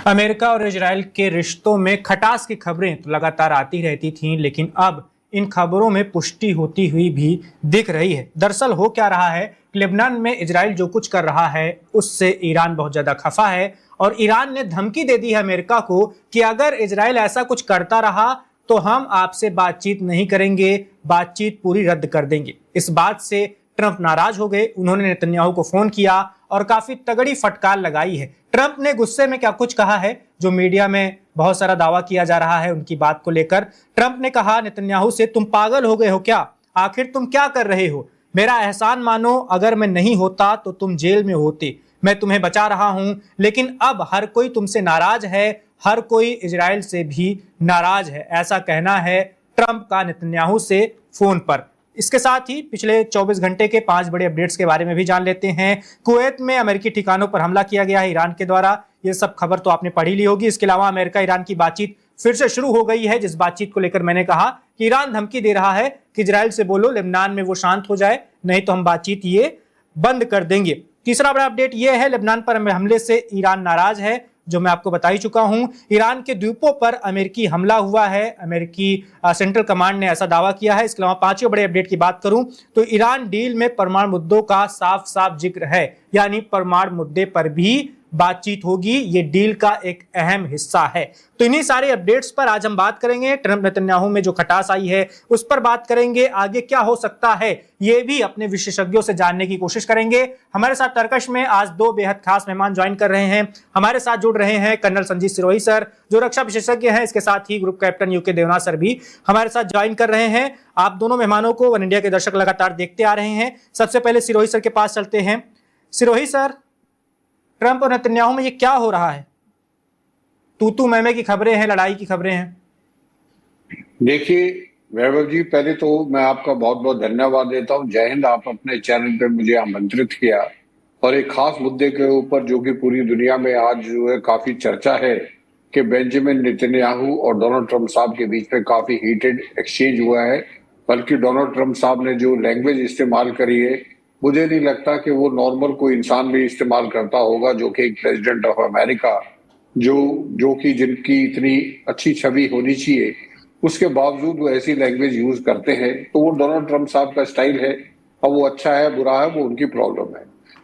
America और Israel के रिश्तों में खटास की खबरें तो लगातार आती रहती थीं, लेकिन अब इन खबरों में पुष्टि होती हुई भी दिख रही है। दरअसल हो क्या रहा है, लेबनान में इजराइल जो कुछ कर रहा है उससे ईरान बहुत ज्यादा खफा है और ईरान ने धमकी दे दी है अमेरिका को कि अगर इजराइल ऐसा कुछ करता रहा तो हम आपसे बातचीत नहीं करेंगे, बातचीत पूरी रद्द कर देंगे। इस बात से ट्रंप नाराज हो गए। उन्होंने नेतन्याहू को फोन किया और काफी तगड़ी फटकार लगाई है। ट्रंप ने गुस्से में क्या कुछ कहा है, जो मीडिया में बहुत सारा दावा किया जा रहा है उनकी बात को लेकर। ट्रंप ने कहा नेतन्याहू से, तुम पागल हो गए हो क्या? आखिर तुम क्या कर रहे हो? मेरा एहसान मानो, अगर मैं नहीं होता तो तुम जेल में होते। मैं तुम्हें बचा रहा हूं, लेकिन अब हर कोई तुमसे नाराज है, हर कोई इजराइल से भी नाराज है। ऐसा कहना है ट्रंप का नेतन्याहू से फोन पर। इसके साथ ही पिछले 24 घंटे के 5 बड़े अपडेट्स के बारे में भी जान लेते हैं। कुवैत में अमेरिकी ठिकानों पर हमला किया गया है ईरान के द्वारा। ये सब खबर तो आपने पढ़ी ली होगी। इसके अलावा अमेरिका ईरान की बातचीत फिर से शुरू हो गई है, जिस बातचीत को लेकर मैंने कहा कि ईरान धमकी दे रहा है कि इजराइल से बोलो लेबनान में वो शांत हो जाए, नहीं तो हम बातचीत ये बंद कर देंगे। तीसरा बड़ा अपडेट ये है, लेबनान पर हमले से ईरान नाराज है, जो मैं आपको बता ही चुका हूं। ईरान के द्वीपों पर अमेरिकी हमला हुआ है, अमेरिकी सेंट्रल कमांड ने ऐसा दावा किया है। इसके अलावा पांचवें बड़े अपडेट की बात करूं तो ईरान डील में परमाणु मुद्दों का साफ साफ जिक्र है, यानी परमाणु मुद्दे पर भी बातचीत होगी। ये डील का एक अहम हिस्सा है। तो इन्हीं सारे अपडेट्स पर आज हम बात करेंगे। ट्रंप नेतन्याहू में जो खटास आई है उस पर बात करेंगे। आगे क्या हो सकता है ये भी अपने विशेषज्ञों से जानने की कोशिश करेंगे। हमारे साथ तर्कश में आज 2 बेहद खास मेहमान ज्वाइन कर रहे हैं। हमारे साथ जुड़ रहे हैं कर्नल संजीत सिरोही सर, जो रक्षा विशेषज्ञ हैं। इसके साथ ही group captain U K Devnath sir भी हमारे साथ ज्वाइन कर रहे हैं। आप दोनों मेहमानों को वन इंडिया के दर्शक लगातार देखते आ रहे हैं। सबसे पहले सिरोही सर के पास चलते हैं। सिरोही सर, ट्रंप और नेतन्याहू में ये क्या हो रहा है? तू मैमे की खबरें हैं, लड़ाई की खबरें हैं। देखिए वैभव जी, पहले तो मैं आपका बहुत बहुत धन्यवाद देता हूं। जय हिंद। आप अपने चैनल पे मुझे आमंत्रित किया और एक खास मुद्दे के ऊपर जो कि पूरी दुनिया में आज जो है काफी चर्चा है कि बेंजामिन नेतन्याहू और डोनाल्ड ट्रंप साहब के बीच में काफी हीटेड एक्सचेंज हुआ है। बल्कि डोनाल्ड ट्रंप साहब ने जो लैंग्वेज इस्तेमाल करी है, मुझे नहीं लगता कि वो नॉर्मल कोई इंसान भी इस्तेमाल करता होगा, जो कि एक प्रेसिडेंट ऑफ अमेरिका जो कि जिनकी इतनी अच्छी छवि होनी चाहिए, उसके बावजूद वो ऐसी लैंग्वेज यूज करते हैं। तो वो डोनाल्ड ट्रंप साहब का स्टाइल है। अब वो अच्छा है बुरा है वो उनकी प्रॉब्लम है।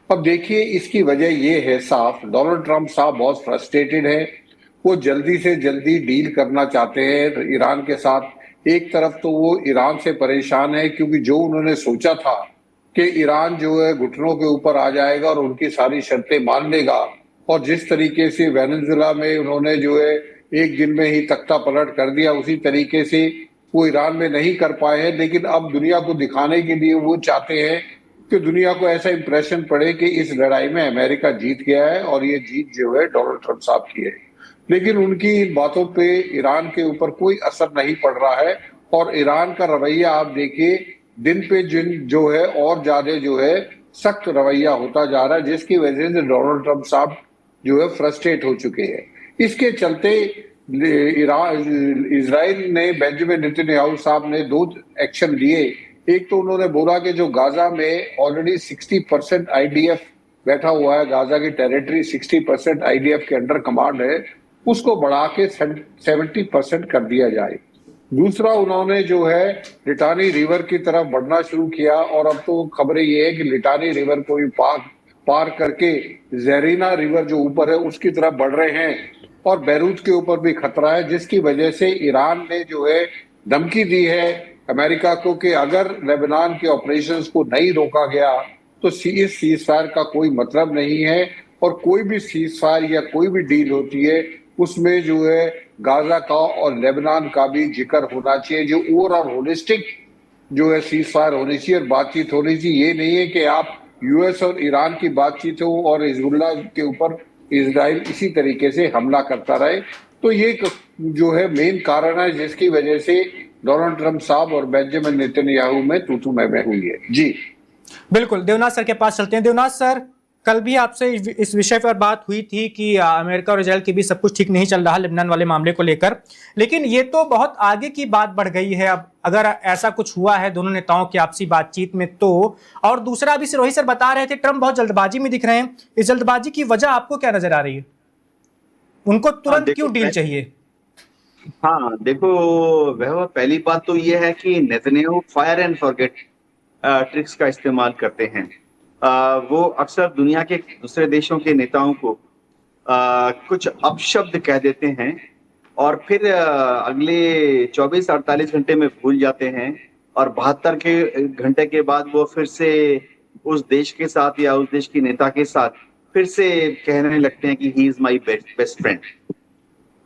अब देखिए इसकी वजह ये है साफ, डोनाल्ड ट्रंप साहब बहुत फ्रस्ट्रेटेड है। वो जल्दी से जल्दी डील करना चाहते हैं ईरान के साथ। एक तरफ तो वो ईरान से परेशान है क्योंकि जो उन्होंने सोचा था कि ईरान जो है घुटनों के ऊपर आ जाएगा और उनकी सारी शर्तें मान लेगा, और जिस तरीके से वेनेजुएला में उन्होंने जो है एक दिन में ही तख्ता पलट कर दिया, उसी तरीके से वो ईरान में नहीं कर पाए हैं। लेकिन अब दुनिया को दिखाने के लिए वो चाहते हैं कि दुनिया को ऐसा इंप्रेशन पड़े कि इस लड़ाई में अमेरिका जीत गया है और ये जीत जो है डोनाल्ड ट्रंप साहब की है। लेकिन उनकी इन बातों पे ईरान के ऊपर कोई असर नहीं पड़ रहा है और ईरान का रवैया आप देखिए दिन पे दिन जो है और ज्यादा जो है सख्त रवैया होता जा रहा है, जिसकी वजह से डोनाल्ड ट्रंप साहब जो है फ्रस्ट्रेट हो चुके हैं। इसके चलते इजराइल ने, बेंजामिन नेतन्याहू साहब ने 2 एक्शन लिए। एक तो उन्होंने बोला कि जो गाजा में ऑलरेडी 60% आईडीएफ बैठा हुआ है, गाजा की टेरिटरी 60% आईडीएफ के अंडर कमांड है, उसको बढ़ा के 70% कर दिया जाए। दूसरा उन्होंने जो है लिटानी रिवर की तरफ बढ़ना शुरू किया और अब तो खबरें ये है कि लिटानी रिवर को भी पार करके जहरीना रिवर जो ऊपर है उसकी तरफ बढ़ रहे हैं और बैरूत के ऊपर भी खतरा है, जिसकी वजह से ईरान ने जो है धमकी दी है अमेरिका को कि अगर लेबनान के ऑपरेशंस को नहीं रोका गया तो इस सीजफायर का कोई मतलब नहीं है और कोई भी सीजफायर या कोई भी डील होती है उसमें जो है गाजा का और लेबनान का भी जिक्र होना चाहिए। जो ओवरऑल होलिस्टिक जो है सीजफायर होनी चाहिए और बातचीत होनी चाहिए। ये नहीं है कि आप यूएस और ईरान की बातचीत हो और हिजबुल्लाह के ऊपर इजराइल इसी तरीके से हमला करता रहे। तो ये जो है मेन कारण है जिसकी वजह से डोनाल्ड ट्रंप साहब और बेंजामिन नेतन्याहू में तू मैं हुई है। जी बिल्कुल, देवनाथ सर के पास चलते हैं। देवनाथ सर, कल भी आपसे इस विषय पर बात हुई थी कि अमेरिका और इजराइल के बीच सब कुछ ठीक नहीं चल रहा लेबनान वाले मामले को लेकर, लेकिन ये तो बहुत आगे की बात बढ़ गई है। अब अगर ऐसा कुछ हुआ है दोनों नेताओं की आपसी बातचीत में तो, और दूसरा अभी सिरोही सर बता रहे थे ट्रंप बहुत जल्दबाजी में दिख रहे हैं। इस जल्दबाजी की वजह आपको क्या नजर आ रही है? उनको तुरंत देखो क्यों डील चाहिए? हाँ देखो, वह पहली बात तो ये है कि Netanyahu fire and forget tricks का इस्तेमाल करते हैं। वो अक्सर दुनिया के दूसरे देशों के नेताओं को कुछ अपशब्द कह देते हैं और फिर अगले 24-48 घंटे में भूल जाते हैं और 72 के घंटे के बाद वो फिर से उस देश के साथ या उस देश के नेता के साथ फिर से कहने लगते हैं कि he is my best friend.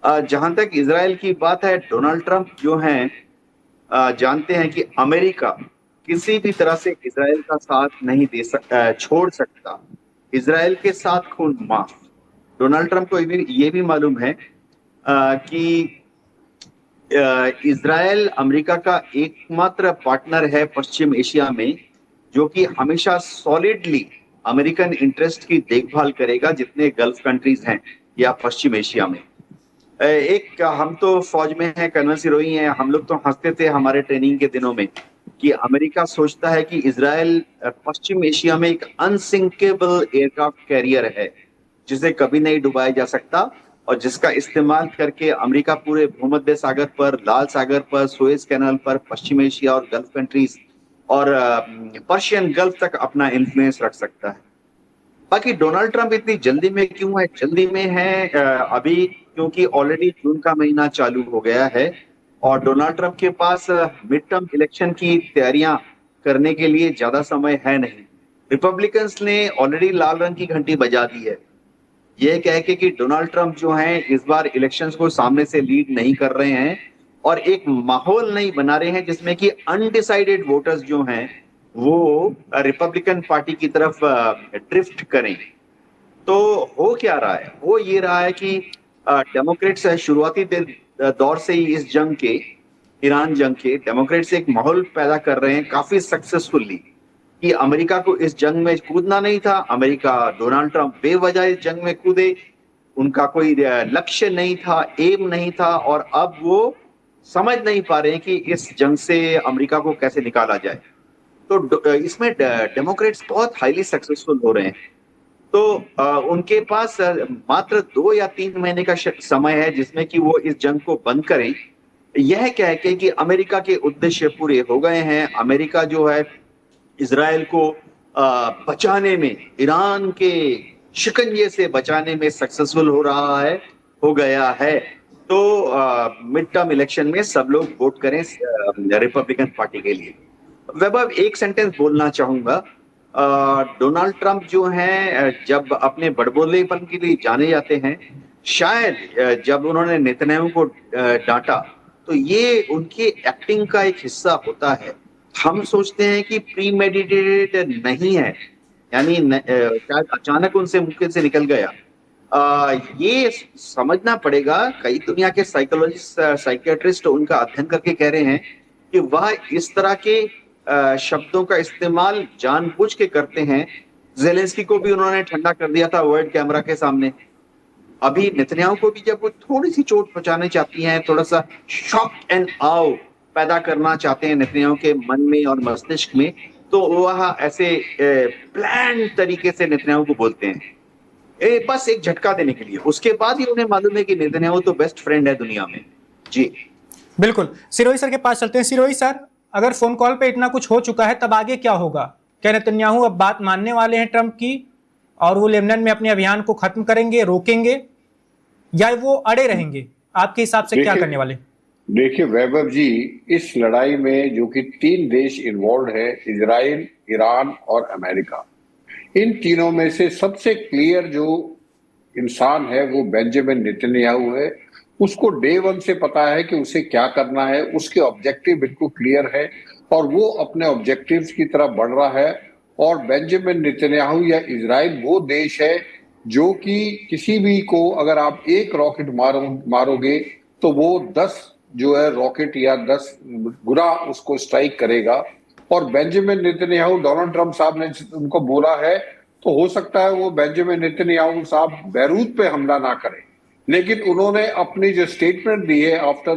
जहां तक इजराइल की बात है, डोनाल्ड ट्रंप जो हैं जानते हैं कि अमेरिका किसी भी तरह से इजराइल का साथ नहीं छोड़ सकता। इजराइल के साथ खून माफ। डोनाल्ड ट्रंप को ये भी मालूम है कि इजराइल अमेरिका का एकमात्र पार्टनर है पश्चिम एशिया में, जो कि हमेशा सॉलिडली अमेरिकन इंटरेस्ट की देखभाल करेगा जितने गल्फ कंट्रीज हैं या पश्चिम एशिया में। एक हम तो फौज में हैं, कर्नल सिरोही हैं, हम लोग तो हंसते थे हमारे ट्रेनिंग के दिनों में कि अमेरिका सोचता है कि इजराइल पश्चिम एशिया में एक अनसिंकेबल एयरक्राफ्ट कैरियर है जिसे कभी नहीं डुबाया जा सकता और जिसका इस्तेमाल करके अमेरिका पूरे भूमध्य सागर पर, लाल सागर पर, सुएज कैनाल पर, पश्चिम एशिया और गल्फ कंट्रीज और पर्शियन गल्फ तक अपना इन्फ्लुएंस रख सकता है। बाकी डोनाल्ड ट्रंप इतनी जल्दी में क्यों है? जल्दी में है अभी क्योंकि ऑलरेडी जून का महीना चालू हो गया है और डोनाल्ड ट्रंप के पास मिड टर्म इलेक्शन की तैयारियां करने के लिए ज्यादा समय है नहीं। रिपब्लिकन्स ने ऑलरेडी लाल रंग की घंटी बजा दी है, यह कह के कि डोनाल्ड ट्रंप जो हैं इस बार इलेक्शंस को सामने से लीड नहीं कर रहे हैं और एक माहौल नहीं बना रहे हैं जिसमें कि अनडिसाइडेड वोटर्स जो हैं वो रिपब्लिकन पार्टी की तरफ ड्रिफ्ट करें। तो हो क्या रहा है? हो ये रहा है कि डेमोक्रेट्स शुरुआती दौर से ही इस जंग के, ईरान जंग के, डेमोक्रेट्स एक माहौल पैदा कर रहे हैं काफी सक्सेसफुली कि अमेरिका को इस जंग में कूदना नहीं था। अमेरिका, डोनाल्ड ट्रंप बेवजह इस जंग में कूदे, उनका कोई लक्ष्य नहीं था, एम नहीं था और अब वो समझ नहीं पा रहे हैं कि इस जंग से अमेरिका को कैसे निकाला जाए। तो इसमें डेमोक्रेट्स बहुत हाईली सक्सेसफुल हो रहे हैं। तो उनके पास मात्र 2 या 3 महीने का समय है जिसमें कि वो इस जंग को बंद करें, यह कह के कि अमेरिका के उद्देश्य पूरे हो गए हैं। अमेरिका जो है इजराइल को बचाने में, ईरान के शिकंजे से बचाने में सक्सेसफुल हो गया है। तो मिड टर्म इलेक्शन में सब लोग वोट करें रिपब्लिकन पार्टी के लिए। वैभव, एक सेंटेंस बोलना चाहूंगा। डोनाल्ड ट्रंप जो हैं जब अपने बड़बोलेपन के लिए जाने जाते हैं, शायद जब उन्होंने नेतन्याहू को डांटा तो ये उनकी एक्टिंग का एक हिस्सा होता है। हम सोचते हैं कि प्रीमेडिटेटेड नहीं है, यानी शायद अचानक उनसे मुंह से निकल गया। ये समझना पड़ेगा। कई दुनिया के साइकोलॉजिस्ट, साइकियाट्रिस्ट उनका अध्ययन करके कह रहे हैं कि वह इस तरह के शब्दों का इस्तेमाल जानबूझ के करते हैं। ज़ेलेंस्की को भी उन्होंने ठंडा कर दिया था वर्ल्ड कैमरा के सामने। अभी नेतन्याहू को भी जब वो थोड़ी सी चोट पहुंचाने चाहती हैं, थोड़ा सा शॉक एंड आव पैदा करना चाहते हैं नेतन्याहू के मन में और मस्तिष्क में, तो वह ऐसे प्लान तरीके से नेतन्याहू को बोलते हैं बस एक झटका देने के लिए। उसके बाद ही उन्हें मालूम है कि नेतन्याहू तो बेस्ट फ्रेंड है दुनिया में। जी बिल्कुल। सिरोही सर के पास चलते हैं। सिरोही सर, अगर फोन कॉल पे इतना कुछ हो चुका है तब आगे क्या होगा? क्या नेतन्याहू अब बात मानने वाले हैं ट्रंप की और वो लेबनान में अपने अभियान को खत्म करेंगे, रोकेंगे, या वो अड़े रहेंगे? आपके हिसाब से क्या करने वाले? देखिए वैभव जी, इस लड़ाई में जो कि 3 देश इन्वॉल्व है, इजराइल, ईरान और अमेरिका, इन तीनों में से सबसे क्लियर जो इंसान है वो बेंजामिन नेतन्याहू है। उसको डे 1 से पता है कि उसे क्या करना है, उसके ऑब्जेक्टिव बिल्कुल क्लियर है और वो अपने ऑब्जेक्टिव्स की तरफ बढ़ रहा है। और बेंजामिन नेतन्याहू या इजराइल वो देश है जो कि किसी भी को अगर आप एक रॉकेट मारोगे तो वो 10 जो है रॉकेट या 10 गुना उसको स्ट्राइक करेगा। और बेंजामिन नेतन्याहू, डोनाल्ड ट्रंप साहब ने उनको बोला है, तो हो सकता है वो बेंजामिन नेतन्याहू साहब बैरूत पे हमला ना करें, लेकिन उन्होंने अपनी जो स्टेटमेंट दी है after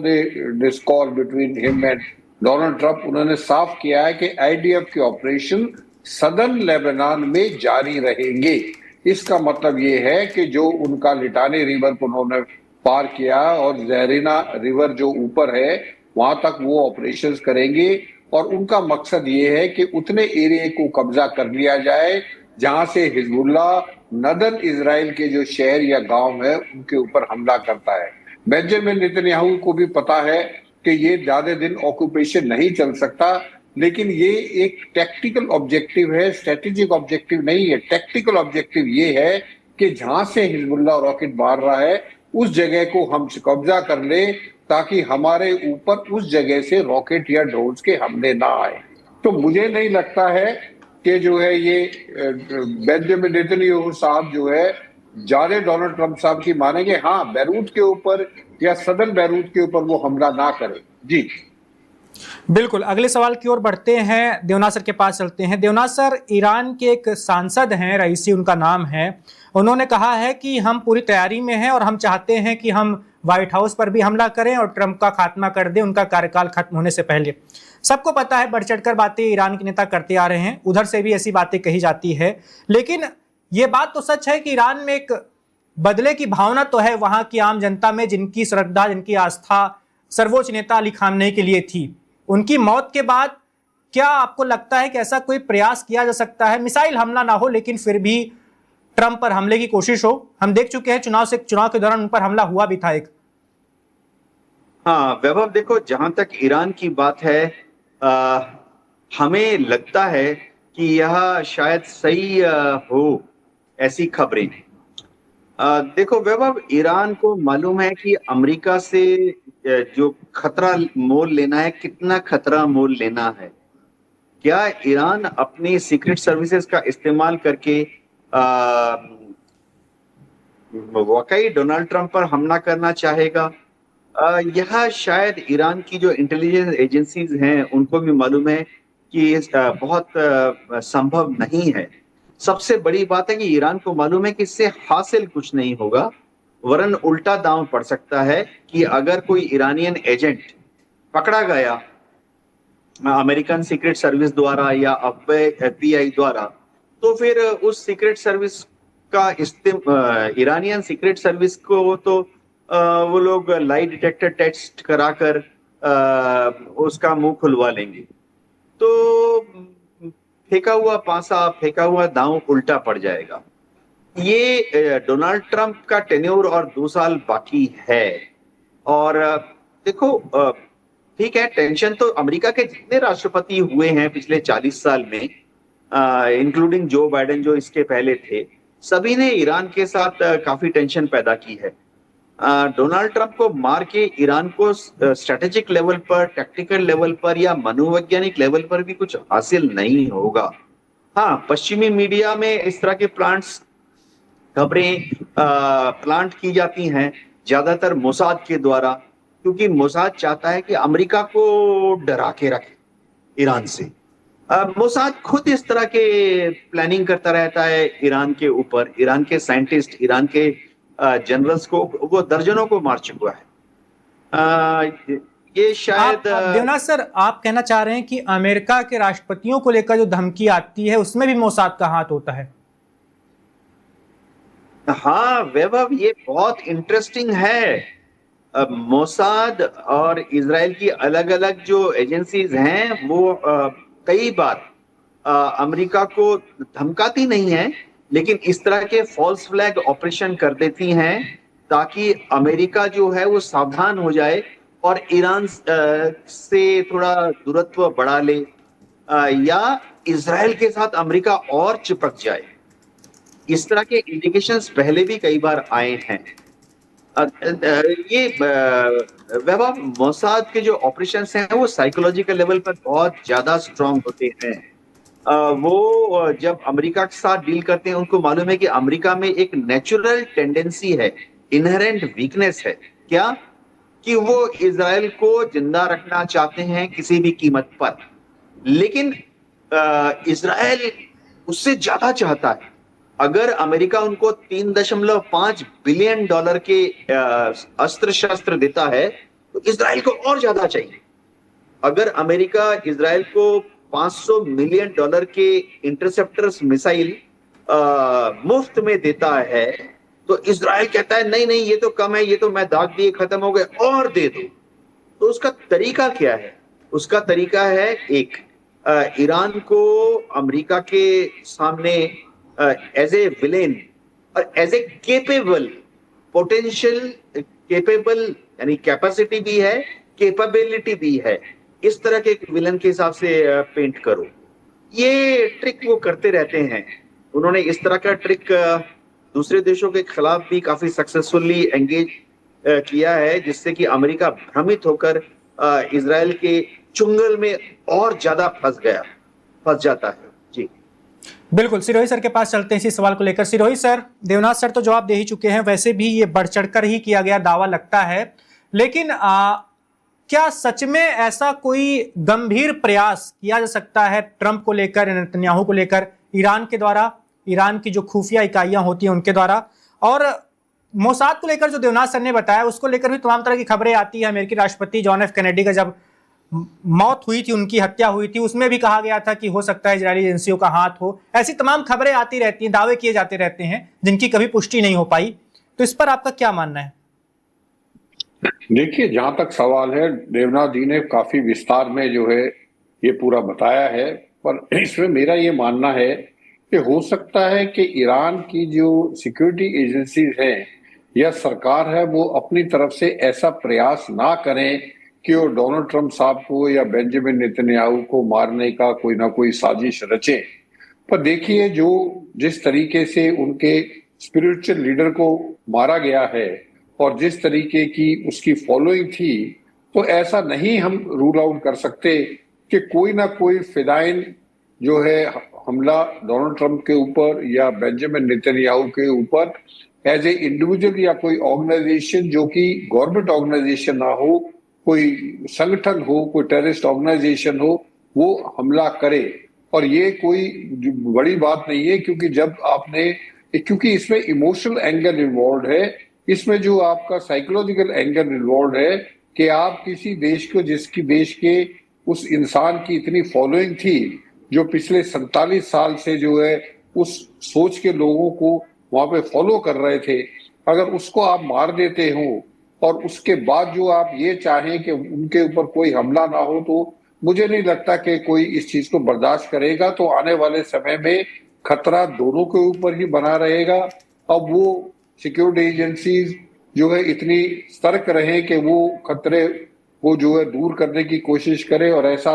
this call between him and Donald Trump, उन्होंने साफ किया है कि आईडीएफ के ऑपरेशन सदर्न लेबनान में जारी रहेंगे। इसका मतलब ये है कि जो उनका लिटानी रिवर को उन्होंने पार किया और जहरीना रिवर जो ऊपर है वहां तक वो ऑपरेशंस करेंगे और उनका मकसद ये है कि उतने एरिया को कब्जा कर लिया जाए जहां से हिजबुल्ला नदर्न इजराइल के जो शहर या गांव है उनके ऊपर हमला करता है। बेंजामिन नेतन्याहू को भी पता है कि ये ज्यादा दिन ऑक्यूपेशन नहीं चल सकता, लेकिन ये एक टैक्टिकल ऑब्जेक्टिव है, स्ट्रेटेजिक ऑब्जेक्टिव नहीं है। टैक्टिकल ऑब्जेक्टिव ये है कि जहां से हिजबुल्ला रॉकेट मार रहा है उस जगह को हम कब्जा कर ले ताकि हमारे ऊपर उस जगह से रॉकेट या ड्रोन्स के हमले ना आए। तो मुझे नहीं लगता है कि जो है ये बेंजामिन नेतन्याहू साहब जो है ज्यादा डोनाल्ड ट्रंप साहब की मानेंगे। हाँ, बैरूत के ऊपर या सदर्न बैरूत के ऊपर वो हमला ना करे। जी बिल्कुल, अगले सवाल की ओर बढ़ते हैं, देवनाथ सर के पास चलते हैं। देवनाथ सर, ईरान के एक सांसद हैं, रईसी उनका नाम है, उन्होंने कहा है कि हम पूरी तैयारी में हैं और हम चाहते हैं कि हम व्हाइट हाउस पर भी हमला करें और ट्रंप का खात्मा कर दें उनका कार्यकाल खत्म होने से पहले। सबको पता है, बढ़ चढ़कर बातें ईरान के नेता करते आ रहे हैं, उधर से भी ऐसी बातें कही जाती है, लेकिन ये बात तो सच है कि ईरान में एक बदले की भावना तो है वहां की आम जनता में, जिनकी श्रद्धा, जिनकी आस्था सर्वोच्च नेता अली खामनेई के लिए थी। उनकी मौत के बाद क्या आपको लगता है कि ऐसा कोई प्रयास किया जा सकता है, मिसाइल हमला ना हो लेकिन फिर भी ट्रंप पर हमले की कोशिश हो? हम देख चुके हैं चुनाव के दौरान उन पर हमला हुआ भी था एक। हाँ वैभव, देखो जहां तक ईरान की बात है, हमें लगता है कि यह शायद सही हो ऐसी खबरें। देखो वैभव, ईरान को मालूम है कि अमेरिका से जो खतरा मोल लेना है, कितना खतरा मोल लेना है। क्या ईरान अपनी सीक्रेट सर्विसेज का इस्तेमाल करके वाकई डोनाल्ड ट्रंप पर हमला करना चाहेगा? यह शायद ईरान की जो इंटेलिजेंस एजेंसीज हैं उनको भी मालूम है कि बहुत संभव नहीं है। सबसे बड़ी बात है कि ईरान को मालूम है कि इससे हासिल कुछ नहीं होगा, वरन उल्टा दांव पड़ सकता है कि अगर कोई ईरानियन एजेंट पकड़ा गया अमेरिकन सीक्रेट सर्विस द्वारा या FBI द्वारा, तो फिर उस सीक्रेट सर्विस का ईरानियन सीक्रेट सर्विस को तो वो लोग लाई डिटेक्टर टेस्ट कराकर उसका मुंह खुलवा लेंगे। तो फेंका हुआ पासा, फेंका हुआ दांव उल्टा पड़ जाएगा। ये डोनाल्ड ट्रंप का टेन्योर और 2 साल बाकी है। और देखो, ठीक है, टेंशन तो अमेरिका के जितने राष्ट्रपति हुए हैं पिछले 40 साल में, इंक्लूडिंग जो बाइडेन जो इसके पहले थे, सभी ने ईरान के साथ काफी टेंशन पैदा की है। डोनाल्ड ट्रंप को मार के ईरान को स्ट्रेटेजिक लेवल पर, टैक्टिकल लेवल पर या मनोवैज्ञानिक लेवल पर भी कुछ हासिल नहीं होगा। हाँ, पश्चिमी मीडिया में इस तरह के खबरें प्लांट की जाती हैं, ज्यादातर मोसाद के द्वारा, क्योंकि मोसाद चाहता है कि अमेरिका को डरा के रखे ईरान से। मोसाद खुद इस तरह के प्लानिंग करता रहता है ईरान के ऊपर। ईरान के साइंटिस्ट, ईरान के जनरल्स को वो दर्जनों को मार चुका है। ये शायद देवनाथ सर, आप कहना चाह रहे हैं कि अमेरिका के राष्ट्रपतियों को लेकर जो धमकी आती है उसमें भी मोसाद का हाथ होता है? हाँ वैभव, ये बहुत इंटरेस्टिंग है। मोसाद और इजराइल की अलग अलग जो एजेंसीज हैं वो कई बार अमेरिका को धमकाती नहीं है, लेकिन इस तरह के फॉल्स फ्लैग ऑपरेशन कर देती हैं ताकि अमेरिका जो है वो सावधान हो जाए और ईरान से थोड़ा दूरत्व बढ़ा ले, या इजराइल के साथ अमेरिका और चिपक जाए। इस तरह के इंडिकेशंस पहले भी कई बार आए हैं। ये वैभव, मोसाद के जो ऑपरेशंस हैं वो साइकोलॉजिकल लेवल पर बहुत ज्यादा स्ट्रांग होते हैं। वो जब अमेरिका के साथ डील करते हैं, उनको मालूम है कि अमेरिका में एक नेचुरल टेंडेंसी है, इनहेरेंट वीकनेस है, क्या कि वो इजराइल को जिंदा रखना चाहते हैं किसी भी कीमत पर। लेकिन इजराइल उससे ज्यादा चाहता है। अगर अमेरिका उनको $3.5 बिलियन के अस्त्र शस्त्र देता है तो इजराइल को और ज्यादा चाहिए। अगर अमेरिका इजराइल को $500 मिलियन के इंटरसेप्टर्स मिसाइल मुफ्त में देता है, तो इजराइल कहता है नहीं नहीं ये तो कम है, ये तो मैं दाग दिए खत्म हो गए, और दे दो। तो उसका तरीका क्या है? उसका तरीका है एक, ईरान को अमेरिका के सामने एज ए विलेन और as a capable, potential capable, यानी कैपेसिटी भी है, केपेबिलिटी भी है, इस तरह के विलन के हिसाब से पेंट करो। ये ट्रिक वो करते रहते हैं। उन्होंने इस तरह का ट्रिक दूसरे देशों के खिलाफ भी काफी सक्सेसफुली एंगेज किया है, जिससे कि अमेरिका भ्रमित होकर इजराइल के चुंगल में और ज्यादा फंस जाता है। जी बिल्कुल, सिरोही सर के पास चलते हैं इसी सवाल को लेकर। सिरोही सर, देवनाथ सर तो जवाब दे ही चुके हैं, वैसे भी ये बढ़ चढ़कर ही किया गया दावा लगता है, लेकिन क्या सच में ऐसा कोई गंभीर प्रयास किया जा सकता है ट्रंप को लेकर, नेतन्याहू को लेकर, ईरान के द्वारा, ईरान की जो खुफिया इकाइयां होती हैं उनके द्वारा? और मोसाद को लेकर जो देवनाथ सर ने बताया, उसको लेकर भी तमाम तरह की खबरें आती है। अमेरिकी राष्ट्रपति जॉन एफ कैनेडी का जब मौत हुई थी, उनकी हत्या हुई थी, उसमें भी कहा गया था कि हो सकता है इजरायली एजेंसियों का हाथ हो। ऐसी तमाम खबरें आती रहती हैं, दावे किए जाते रहते हैं, जिनकी कभी पुष्टि नहीं हो पाई। तो इस पर आपका क्या मानना है? देखिए, जहां तक सवाल है, देवनाथ जी ने काफी विस्तार में जो है ये पूरा बताया है, पर इसमें मेरा ये मानना है कि हो सकता है कि ईरान की जो सिक्योरिटी एजेंसीज हैं या सरकार है, वो अपनी तरफ से ऐसा प्रयास ना करें कि वो डोनाल्ड ट्रंप साहब को या बेंजामिन नेतन्याहू को मारने का कोई ना कोई साजिश रचे। पर देखिए, जो जिस तरीके से उनके स्पिरिचुअल लीडर को मारा गया है और जिस तरीके की उसकी फॉलोइंग थी, तो ऐसा नहीं हम रूल आउट कर सकते कि कोई ना कोई फिदाइन जो है हमला डोनाल्ड ट्रंप के ऊपर या बेंजामिन नेतन्याहू के ऊपर एज ए इंडिविजुअल या कोई ऑर्गेनाइजेशन जो कि गवर्नमेंट ऑर्गेनाइजेशन ना हो, कोई संगठन हो, कोई टेररिस्ट ऑर्गेनाइजेशन हो, वो हमला करे। और ये कोई बड़ी बात नहीं है, क्योंकि इसमें इमोशनल एंगल इन्वॉल्व है, इसमें जो आपका साइकोलॉजिकल एंगल इन्वॉल्व है कि आप किसी देश को, जिसकी देश के उस इंसान की इतनी फॉलोइंग थी, जो पिछले 47 साल से जो है उस सोच के लोगों को वहां पे फॉलो कर रहे थे, अगर उसको आप मार देते हो और उसके बाद जो आप ये चाहें कि उनके ऊपर कोई हमला ना हो, तो मुझे नहीं लगता कि कोई इस चीज को बर्दाश्त करेगा। तो आने वाले समय में खतरा दोनों के ऊपर ही बना रहेगा। अब वो सिक्योरिटी एजेंसीज जो है इतनी सतर्क रहे कि वो खतरे को जो है दूर करने की कोशिश करे और ऐसा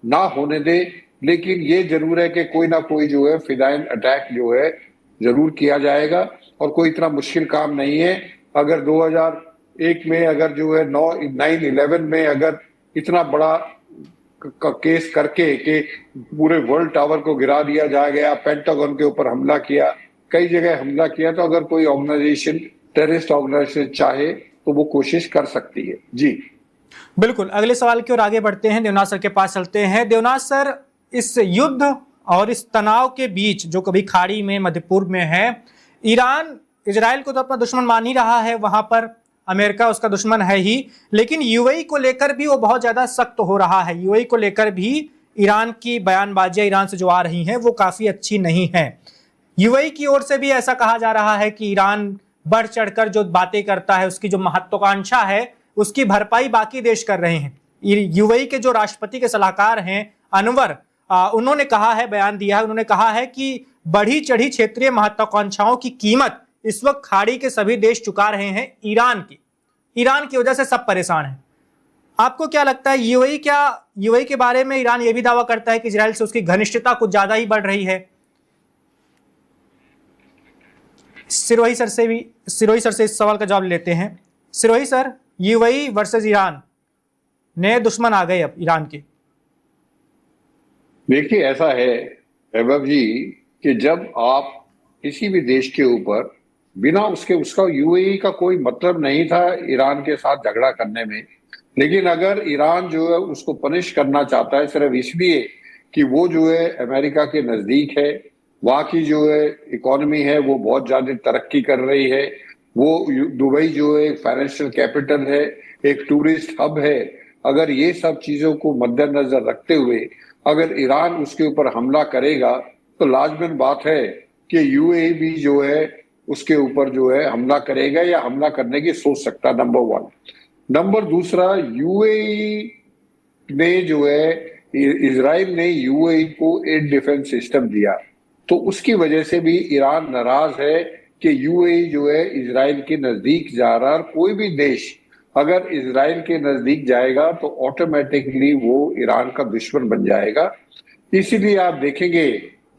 ना होने दे। लेकिन ये जरूर है कि कोई ना कोई जो है फिदाइन अटैक जो है जरूर किया जाएगा, और कोई इतना मुश्किल काम नहीं है। अगर 2001 में अगर जो है 9/11 में अगर इतना बड़ा केस करके कि पूरे वर्ल्ड टावर को गिरा दिया जा गया, पेंटागन के ऊपर हमला किया, कई जगह हमला किया, तो अगर कोई ऑर्गेनाइजेशन, टेररिस्ट ऑर्गेनाइजेशन चाहे तो वो कोशिश कर सकती है। जी बिल्कुल, अगले सवाल की ओर आगे बढ़ते हैं, देवनाथ सर के पास चलते हैं। देवनाथ सर, इस युद्ध और इस तनाव के बीच जो कभी खाड़ी में, मध्य पूर्व में है, ईरान इजराइल को तो अपना दुश्मन मान ही रहा है, वहां पर अमेरिका उसका दुश्मन है ही, लेकिन यूएई को लेकर भी वो बहुत ज्यादा सख्त हो रहा है। यूएई को लेकर भी ईरान की बयानबाजियां ईरान से जो आ रही हैं वो काफी अच्छी नहीं है। यूएई की ओर से भी ऐसा कहा जा रहा है कि ईरान बढ़ चढ़कर जो बातें करता है, उसकी जो महत्वाकांक्षा है, उसकी भरपाई बाकी देश कर रहे हैं। यूएई के जो राष्ट्रपति के सलाहकार हैं अनवर, उन्होंने कहा है, बयान दिया है, उन्होंने कहा है कि बढ़ी चढ़ी क्षेत्रीय महत्वाकांक्षाओं की कीमत इस वक्त खाड़ी के सभी देश चुका रहे हैं। ईरान की वजह से सब परेशान हैं। आपको क्या लगता है, यूएई के बारे में ईरान ये भी दावा करता है कि इजराइल से उसकी घनिष्ठता कुछ ज्यादा ही बढ़ रही है? सिरोही सर से इस सवाल का जवाब लेते हैं। Sirohi sir, UAE versus Iran, नए दुश्मन आ गए अब ईरान के। देखिए, ऐसा है वैभव जी कि जब आप किसी भी देश के ऊपर बिना उसका यूएई का कोई मतलब नहीं था ईरान के साथ झगड़ा करने में, लेकिन अगर ईरान जो है उसको पनिश करना चाहता है सिर्फ इसलिए कि वो जो है अमेरिका के नजदीक है, वहाँ की जो है इकोनॉमी है वो बहुत ज्यादा तरक्की कर रही है, वो दुबई जो है फाइनेंशियल कैपिटल है, एक टूरिस्ट हब है, अगर ये सब चीजों को मद्देनजर रखते हुए अगर ईरान उसके ऊपर हमला करेगा, तो लाजमन बात है कि यूएई भी जो है उसके ऊपर जो है हमला करेगा या हमला करने की सोच सकता है, नंबर वन। नंबर दूसरा, यूएई ने जो है इजराइल ने यूएई को एयर डिफेंस सिस्टम दिया, तो उसकी वजह से भी ईरान नाराज है कि यूएई जो है इजराइल के नजदीक जा रहा है। कोई भी देश अगर इजराइल के नजदीक जाएगा तो ऑटोमेटिकली वो ईरान का दुश्मन बन जाएगा। इसीलिए आप देखेंगे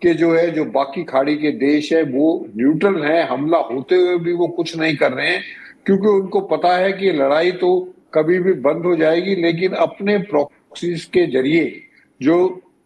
कि जो है जो बाकी खाड़ी के देश है वो न्यूट्रल हैं, हमला होते हुए भी वो कुछ नहीं कर रहे हैं, क्योंकि उनको पता है कि लड़ाई तो कभी भी बंद हो जाएगी, लेकिन अपने प्रॉक्सीज के जरिए जो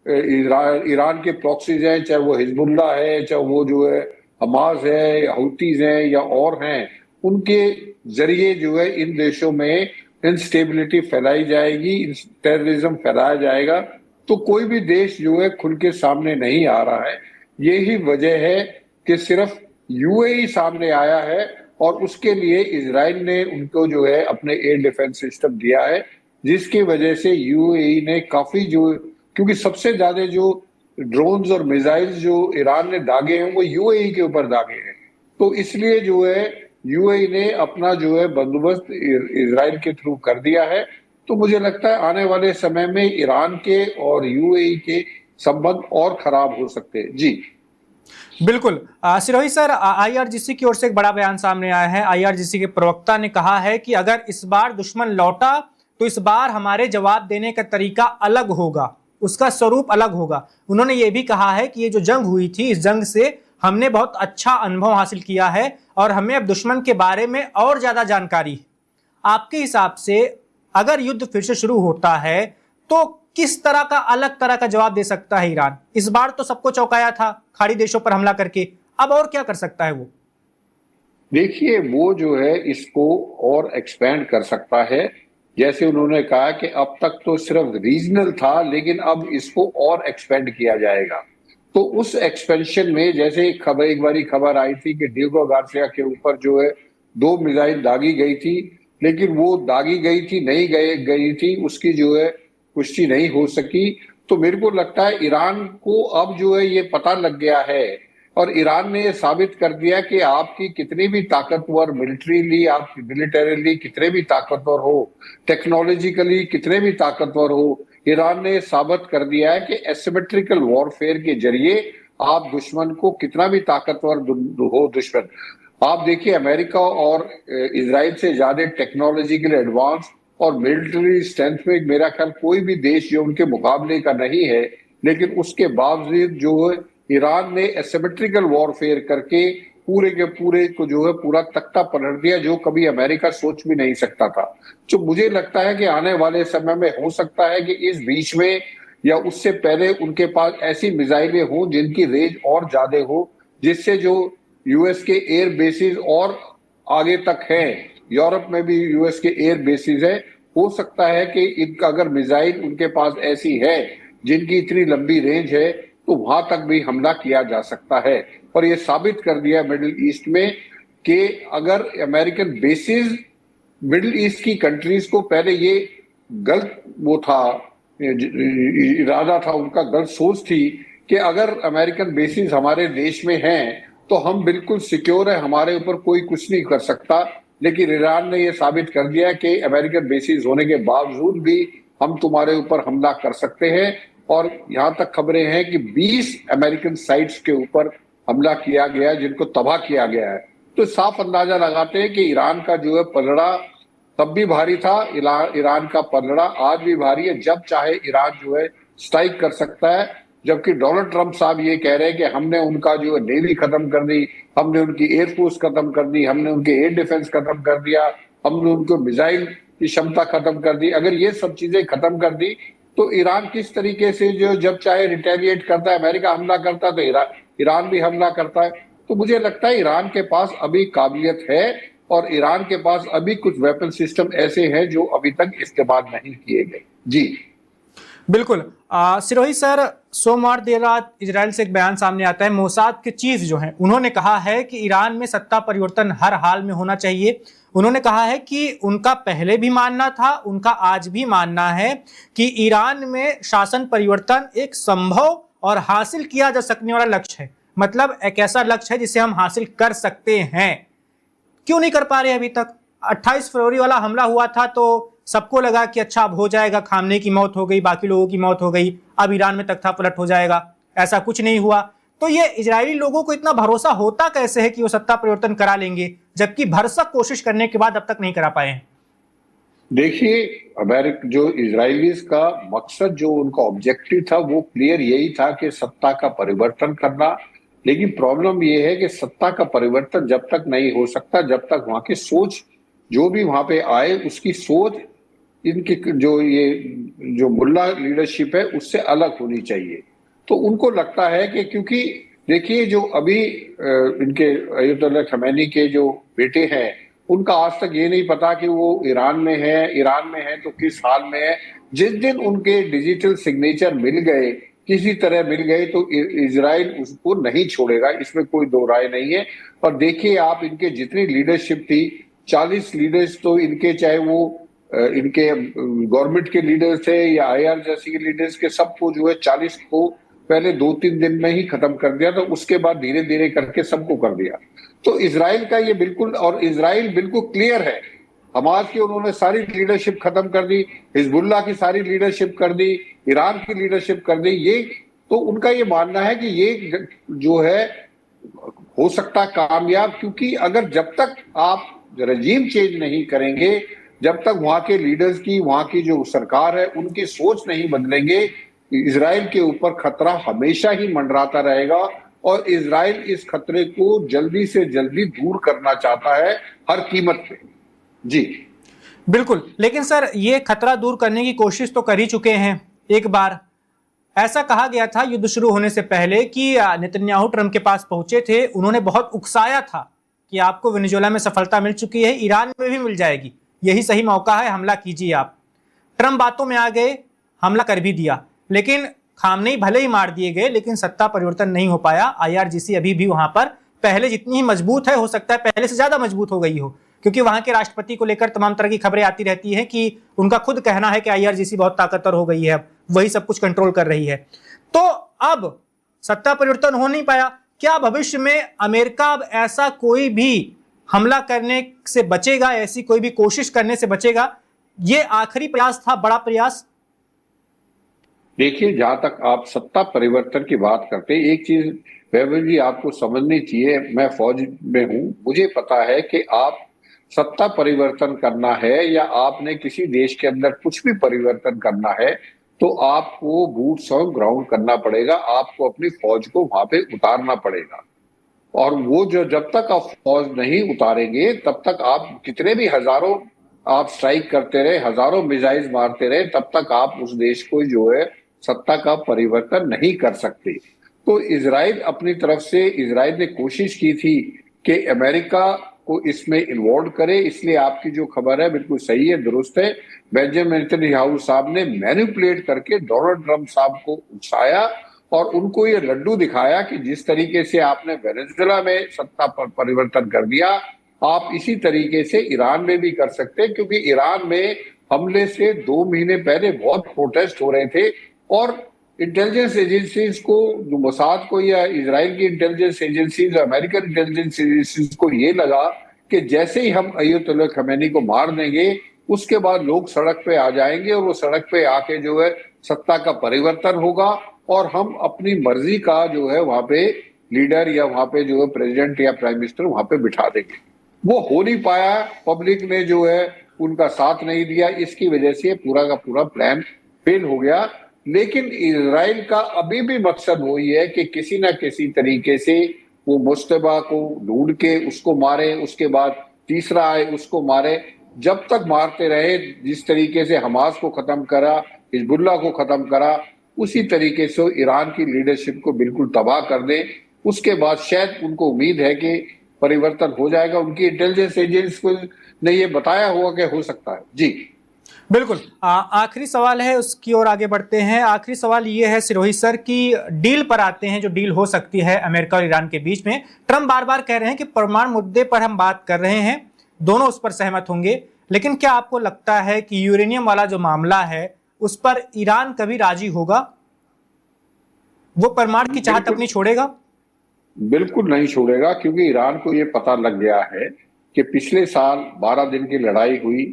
ईरान के प्रॉक्सीज हैं, चाहे वो हिजबुल्लाह है, चाहे वो जो है हमास है, हूतीज हैं या और हैं, उनके जरिए जो है इन देशों में इंस्टेबिलिटी फैलाई जाएगी, टेररिज्म फैलाया जाएगा। तो कोई भी देश जो है खुल के सामने नहीं आ रहा है। यही वजह है कि सिर्फ यूएई सामने आया है और उसके लिए इजराइल ने उनको जो है अपने एयर डिफेंस सिस्टम दिया है, जिसकी वजह से यूएई ने काफी जो, क्योंकि सबसे ज्यादा जो ड्रोन्स और मिसाइल्स जो ईरान ने दागे हैं वो यूएई के ऊपर दागे हैं, तो इसलिए जो है यूएई ने अपना जो है बंदोबस्त इजराइल के थ्रू कर दिया है। तो मुझे लगता है आने वाले समय में ईरान के और यूएई के संबंध और खराब हो सकते हैं। जी बिल्कुल। सिरोही सर, आईआरजीसी की ओर से एक बड़ा बयान सामने आया है। आईआरजीसी के प्रवक्ता ने कहा है कि अगर इस बार दुश्मन लौटा तो इस बार हमारे जवाब देने का तरीका अलग होगा, उसका स्वरूप अलग होगा। उन्होंने ये भी कहा है कि ये जो जंग हुई थी, इस जंग से हमने बहुत अच्छा अनुभव हासिल किया है और हमें अब दुश्मन के बारे में और ज्यादा जानकारी है। आपके हिसाब से अगर युद्ध फिर से शुरू होता है तो किस तरह का अलग तरह का जवाब दे सकता है ईरान? इस बार तो सबको चौंकाया था खाड़ी देशों पर हमला करके, अब और क्या कर सकता है वो? देखिए, वो जो है इसको और एक्सपेंड कर सकता है। जैसे उन्होंने कहा कि अब तक तो सिर्फ रीजनल था, लेकिन अब इसको और एक्सपेंड किया जाएगा। तो उस एक्सपेंशन में जैसे एक बारी खबर आई थी कि डिएगो गार्सिया के ऊपर जो है 2 मिसाइल दागी गई थी, लेकिन वो दागी गई थी नहीं गई थी, उसकी जो है पुष्टि नहीं हो सकी। तो मेरे को लगता है ईरान को अब जो है ये पता लग गया है और ईरान ने ये साबित कर दिया कि आपकी कितनी भी ताकतवर मिलिट्रीली, आप मिलिटरीली कितने भी ताकतवर हो, टेक्नोलॉजिकली कितने भी ताकतवर हो, ईरान ने साबित कर दिया है कि एसिमेट्रिकल वॉरफेयर के जरिए आप दुश्मन को कितना भी ताकतवर हो दुश्मन। आप देखिए, अमेरिका और इजराइल से ज्यादा टेक्नोलॉजिकली एडवांस और मिलिट्री स्ट्रेंथ में मेरा ख्याल कोई भी देश जो उनके मुकाबले का नहीं है, लेकिन उसके बावजूद जो है ईरान ने एसिमेट्रिकल वॉरफेयर करके पूरे के पूरे को जो है पूरा तख्ता पलट दिया, जो कभी अमेरिका सोच भी नहीं सकता था। तो मुझे लगता है कि आने वाले समय में हो सकता है कि इस बीच में या उससे पहले उनके पास ऐसी मिसाइलें हों जिनकी रेंज और ज्यादा हो, जिससे जो यूएस के एयर बेसिस और आगे तक है, यूरोप में भी यूएस के एयर बेसिस है, हो सकता है कि इनका अगर मिसाइल उनके पास ऐसी है जिनकी इतनी लंबी रेंज है तो वहां तक भी हमला किया जा सकता है। और ये साबित कर दिया मिडिल ईस्ट में कि अगर अमेरिकन बेसिस मिडिल ईस्ट की कंट्रीज को पहले ये गलत वो था, इरादा था उनका, गलत सोच थी कि अगर अमेरिकन बेसिस हमारे देश में हैं तो हम बिल्कुल सिक्योर है, हमारे ऊपर कोई कुछ नहीं कर सकता। लेकिन ईरान ने यह साबित कर दिया कि अमेरिकन बेसिस होने के बावजूद भी हम तुम्हारे ऊपर हमला कर सकते हैं। और यहां तक खबरें हैं कि 20 अमेरिकन साइट्स के ऊपर हमला किया गया जिनको तबाह किया गया है। तो साफ अंदाजा लगाते हैं कि ईरान का जो है पलड़ा तब भी भारी था, ईरान का पलड़ा आज भी भारी है। जब चाहे ईरान जो है स्ट्राइक कर सकता है। जबकि डोनाल्ड ट्रंप साहब ये कह रहे हैं कि हमने उनका जो है नेवी खत्म कर दी, हमने उनकी एयरफोर्स खत्म कर दी, हमने उनके एयर डिफेंस खत्म कर दिया, हमने उनको मिसाइल की क्षमता खत्म कर दी। अगर ये सब चीजें खत्म कर दी तो ईरान किस तरीके से जो जब चाहे रिटेलिएट करता है, अमेरिका हमला करता है तो ईरान भी हमला करता है। तो मुझे लगता है ईरान के पास अभी काबिलियत है और ईरान के पास अभी कुछ वेपन सिस्टम ऐसे हैं जो अभी तक इस्तेमाल नहीं किए गए। जी बिल्कुल। सिरोही सर, सोमवार देर रात इजराइल से एक बयान सामने आता है। मोसाद के चीफ जो हैं उन्होंने कहा है कि ईरान में सत्ता परिवर्तन हर हाल में होना चाहिए। उन्होंने कहा है कि उनका पहले भी मानना था, उनका आज भी मानना है कि ईरान में शासन परिवर्तन एक संभव और हासिल किया जा सकने वाला लक्ष्य है। मतलब एक ऐसा लक्ष्य है जिसे हम हासिल कर सकते हैं, क्यों नहीं कर पा रहे अभी तक? 28 फरवरी वाला हमला हुआ था तो सबको लगा कि अच्छा अब हो जाएगा, खामने की मौत हो गई, बाकी लोगों की मौत हो गई, अब ईरान में तख्ता पलट हो जाएगा। ऐसा कुछ नहीं हुआ। तो ये इजरायली लोगों को इतना भरोसा होता कैसे है कि वो सत्ता परिवर्तन करा लेंगे, जबकि भरसक कोशिश करने के बाद अब तक नहीं करा पाए हैं? देखिए, अमेरिका जो इजरायलीज का मकसद, जो उनका ऑब्जेक्टिव था, वो क्लियर यही था कि सत्ता का परिवर्तन करना। लेकिन प्रॉब्लम ये है कि सत्ता का परिवर्तन जब तक नहीं हो सकता जब तक वहां की सोच, जो भी वहां पे आए उसकी सोच, इनकी जो मुल्ला लीडरशिप है उससे अलग होनी चाहिए। तो उनको लगता है कि क्योंकि देखिए, जो अभी इनके अयतुल्लाह खमैनी के जो बेटे हैं, उनका आज तक ये नहीं पता कि वो ईरान में है तो किस हाल में है। जिस दिन उनके डिजिटल सिग्नेचर मिल गए, किसी तरह मिल गए, तो इजराइल उसको नहीं छोड़ेगा, इसमें कोई दो राय नहीं है। और देखिए आप, इनके जितनी लीडरशिप थी, 40 लीडर्स तो इनके, चाहे वो इनके गवर्नमेंट के लीडर्स थे या IRGC के लीडर्स के, सबको जो है 40 को पहले 2-3 दिन में ही खत्म कर दिया, तो उसके बाद धीरे धीरे करके सबको कर दिया। तो इजराइल का ये बिल्कुल, और इजराइल बिल्कुल क्लियर है, हमास की उन्होंने सारी लीडरशिप खत्म कर दी, हिजबुल्लाह की सारी लीडरशिप कर दी, ईरान की लीडरशिप कर दी। ये तो उनका ये मानना है कि ये जो है हो सकता कामयाब, क्योंकि अगर जब तक आप रजीम चेंज नहीं करेंगे, जब तक वहां के लीडर्स की, वहां की जो सरकार है उनकी सोच नहीं बदलेंगे, इजराइल के ऊपर खतरा हमेशा ही मंडराता रहेगा। और इजराइल इस खतरे को जल्दी से जल्दी दूर करना चाहता है हर कीमत पे। जी बिल्कुल, लेकिन सर ये खतरा दूर करने की कोशिश तो कर ही चुके हैं एक बार। ऐसा कहा गया था युद्ध शुरू होने से पहले कि नेतन्याहू ट्रंप के पास पहुंचे थे, उन्होंने बहुत उकसाया था कि आपको वेनेजुएला में सफलता मिल चुकी है, ईरान में भी मिल जाएगी, यही सही मौका है, हमला कीजिए आप। ट्रंप बातों में आ गए, हमला कर भी दिया, लेकिन खामनेई भले ही मार दिए गए, लेकिन सत्ता परिवर्तन नहीं हो पाया। IRGC अभी भी वहां पर पहले जितनी ही मजबूत है, हो सकता है पहले से ज्यादा मजबूत हो गई हो, क्योंकि वहां के राष्ट्रपति को लेकर तमाम तरह की खबरें आती रहती है कि उनका खुद कहना है कि IRGC बहुत ताकतवर हो गई है, अब वही सब कुछ कंट्रोल कर रही है। तो अब सत्ता परिवर्तन हो नहीं पाया, क्या भविष्य में अमेरिका अब ऐसा कोई भी हमला करने से बचेगा, ऐसी कोई भी कोशिश करने से बचेगा? ये आखिरी प्रयास था, बड़ा प्रयास। देखिए, जहां तक आप सत्ता परिवर्तन की बात करते हैं, एक चीज वैभव जी आपको समझनी चाहिए, मैं फौज में हूं, मुझे पता है कि आप सत्ता परिवर्तन करना है या आपने किसी देश के अंदर कुछ भी परिवर्तन करना है, तो आपको बूट्स ऑन ग्राउंड करना पड़ेगा, आपको अपनी फौज को वहां पे उतारना पड़ेगा। और वो जो, जब तक आप फौज नहीं उतारेंगे तब तक आप कितने भी हजारों आप स्ट्राइक करते रहे, हजारों मिसाइल मारते रहे, तब तक आप उस देश को जो है सत्ता का परिवर्तन नहीं कर सकते। तो इजराइल अपनी तरफ से, इजराइल ने कोशिश की थी कि अमेरिका को इसमें इन्वॉल्व करे, इसलिए आपकी जो खबर है बिल्कुल सही है, दुरुस्त है। बेंजामिन नेतन्याहू साहब ने मैनिपुलेट करके डोनाल्ड ट्रंप साहब को उकसाया और उनको ये लड्डू दिखाया कि जिस तरीके से आपने वेनेजुएला में सत्ता पर परिवर्तन कर दिया, आप इसी तरीके से ईरान में भी कर सकते हैं। क्योंकि ईरान में हमले से 2 महीने पहले बहुत प्रोटेस्ट हो रहे थे और इंटेलिजेंस एजेंसीज को, जो मोसाद को या इजराइल की intelligence agencies, American intelligence agencies को ये लगा कि जैसे ही हम अयतुल्लाह खमैनी को मार देंगे, उसके बाद लोग सड़क पे आ जाएंगे और वो सड़क पे आके जो है सत्ता का परिवर्तन होगा और हम अपनी मर्जी का जो है वहां पे लीडर या वहां पे जो है प्रेसिडेंट या प्राइम मिनिस्टर वहां पे बिठा देंगे। वो हो नहीं पाया, पब्लिक ने जो है उनका साथ नहीं दिया, इसकी वजह से पूरा का पूरा प्लान फेल हो गया। लेकिन इजराइल का अभी भी मकसद वही है कि किसी ना किसी तरीके से वो मुश्तबा को ढूंढ के उसको मारे, उसके बाद तीसरा आए उसको मारे, जब तक मारते रहे। जिस तरीके से हमास को खत्म करा, हिजबुल्लाह को खत्म करा, उसी तरीके से ईरान की लीडरशिप को बिल्कुल तबाह कर दे। उसके बाद शायद उनको उम्मीद है कि परिवर्तन हो जाएगा। उनकी इंटेलिजेंस एजेंसी को ने ये बताया हुआ कि हो सकता है। जी बिल्कुल। आखिरी सवाल है, उसकी ओर आगे बढ़ते हैं। आखिरी सवाल ये है सिरोही सर की डील पर आते हैं, जो डील हो सकती है अमेरिका और ईरान के बीच में। ट्रंप बार बार कह रहे हैं कि परमाणु मुद्दे पर हम बात कर रहे हैं, दोनों उस पर सहमत होंगे, लेकिन क्या आपको लगता है कि यूरेनियम वाला जो मामला है उस पर ईरान कभी राजी होगा? वो परमाणु की चाहत अपनी छोड़ेगा? बिल्कुल नहीं छोड़ेगा, क्योंकि ईरान को ये पता लग गया है कि पिछले साल 12 दिन की लड़ाई हुई,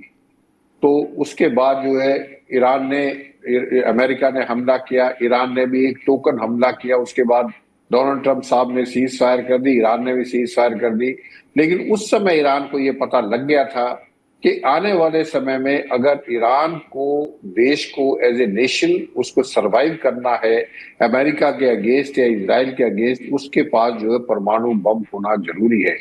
तो उसके बाद जो है ईरान ने, अमेरिका ने हमला किया, ईरान ने भी एक टोकन हमला किया, उसके बाद डोनाल्ड ट्रंप साहब ने सीज फायर कर दी, ईरान ने भी सीज फायर कर दी। लेकिन उस समय ईरान को ये पता लग गया था कि आने वाले समय में अगर ईरान को, देश को एज ए नेशन उसको सरवाइव करना है अमेरिका के अगेंस्ट या इजराइल के अगेंस्ट, उसके पास जो है परमाणु बम होना जरूरी है।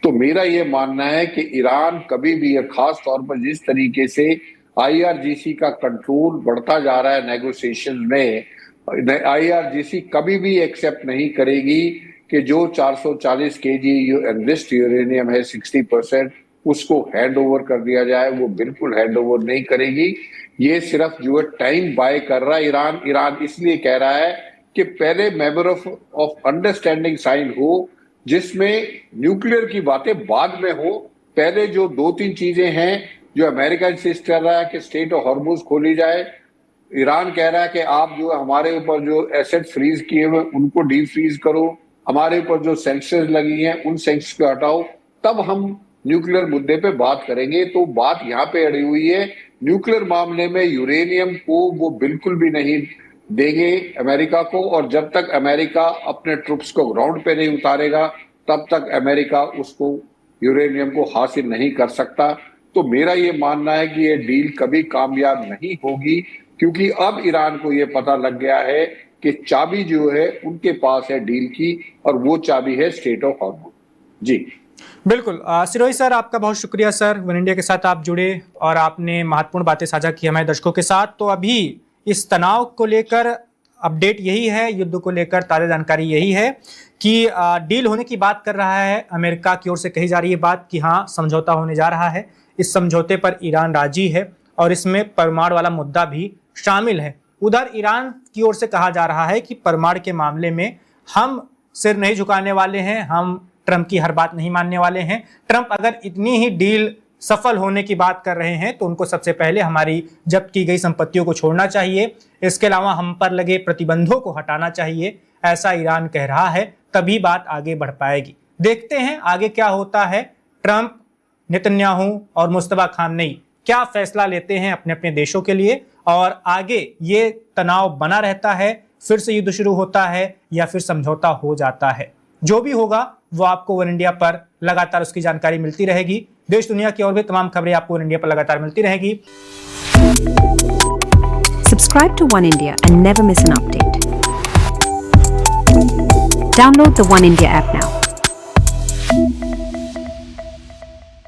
तो मेरा ये मानना है कि ईरान कभी भी, खास तौर पर जिस तरीके से IRGC का कंट्रोल बढ़ता जा रहा है नेगोशिएशन में, IRGC कभी भी एक्सेप्ट नहीं करेगी कि जो 440 kg एनरिच्ड यूरेनियम है 60%, उसको हैंड ओवर कर दिया जाए। वो बिल्कुल हैंड ओवर नहीं करेगी। ये सिर्फ जो है टाइम बाय कर रहा है ईरान इसलिए कह रहा है कि पहले मेमोर ऑफ अंडरस्टैंडिंग साइन हो, जिसमें न्यूक्लियर की बातें बाद में हो। पहले जो 2-3 चीजें हैं जो अमेरिका इंसिस्ट कर रहा है कि स्ट्रेट ऑफ हॉर्मुज खोली जाए, ईरान कह रहा है कि आप जो हमारे ऊपर जो एसेट फ्रीज किए हुए उनको डी फ्रीज करो, हमारे ऊपर जो सैंक्शंस लगी हैं उन सैंक्शंस को हटाओ, तब हम न्यूक्लियर मुद्दे पे बात करेंगे। तो बात यहाँ पे अड़ी हुई है। न्यूक्लियर मामले में यूरेनियम को वो बिल्कुल भी नहीं देंगे अमेरिका को, और जब तक अमेरिका अपने ट्रुप्स को ग्राउंड पे नहीं उतारेगा तब तक अमेरिका उसको यूरेनियम को हासिल नहीं कर सकता। तो मेरा ये मानना है कि ये डील कभी कामयाब नहीं होगी, क्योंकि अब ईरान को ये पता लग गया है कि चाबी जो है उनके पास है डील की, और वो चाबी है स्ट्रेट ऑफ हॉर्मुज। जी बिल्कुल। सिरोही सर, आपका बहुत शुक्रिया सर, वन इंडिया के साथ आप जुड़े और आपने महत्वपूर्ण बातें साझा की हमारे दर्शकों के साथ। तो अभी इस तनाव को लेकर अपडेट यही है, युद्ध को लेकर ताज़ा जानकारी यही है कि डील होने की बात कर रहा है अमेरिका की ओर से, कही जा रही है बात कि हाँ समझौता होने जा रहा है। इस समझौते पर ईरान राजी है और इसमें परमाणु वाला मुद्दा भी शामिल है। उधर ईरान की ओर से कहा जा रहा है कि परमाणु के मामले में हम सिर नहीं झुकाने वाले हैं, हम ट्रंप की हर बात नहीं मानने वाले हैं। ट्रंप अगर इतनी ही डील सफल होने की बात कर रहे हैं तो उनको सबसे पहले हमारी जब्त की गई संपत्तियों को छोड़ना चाहिए, इसके अलावा हम पर लगे प्रतिबंधों को हटाना चाहिए, ऐसा ईरान कह रहा है। तभी बात आगे बढ़ पाएगी। देखते हैं आगे क्या होता है। ट्रंप, नेतन्याहू और मुस्तफा खामेनी क्या फैसला लेते हैं अपने अपने देशों के लिए, और आगे ये तनाव बना रहता है, फिर से युद्ध शुरू होता है या फिर समझौता हो जाता है। जो भी होगा वो आपको वन इंडिया पर लगातार उसकी जानकारी मिलती रहेगी। देश दुनिया की और भी तमाम खबरें आपको वन इंडिया पर लगातार मिलती रहेगी। Subscribe to One India and never miss an update. Download the One India app now.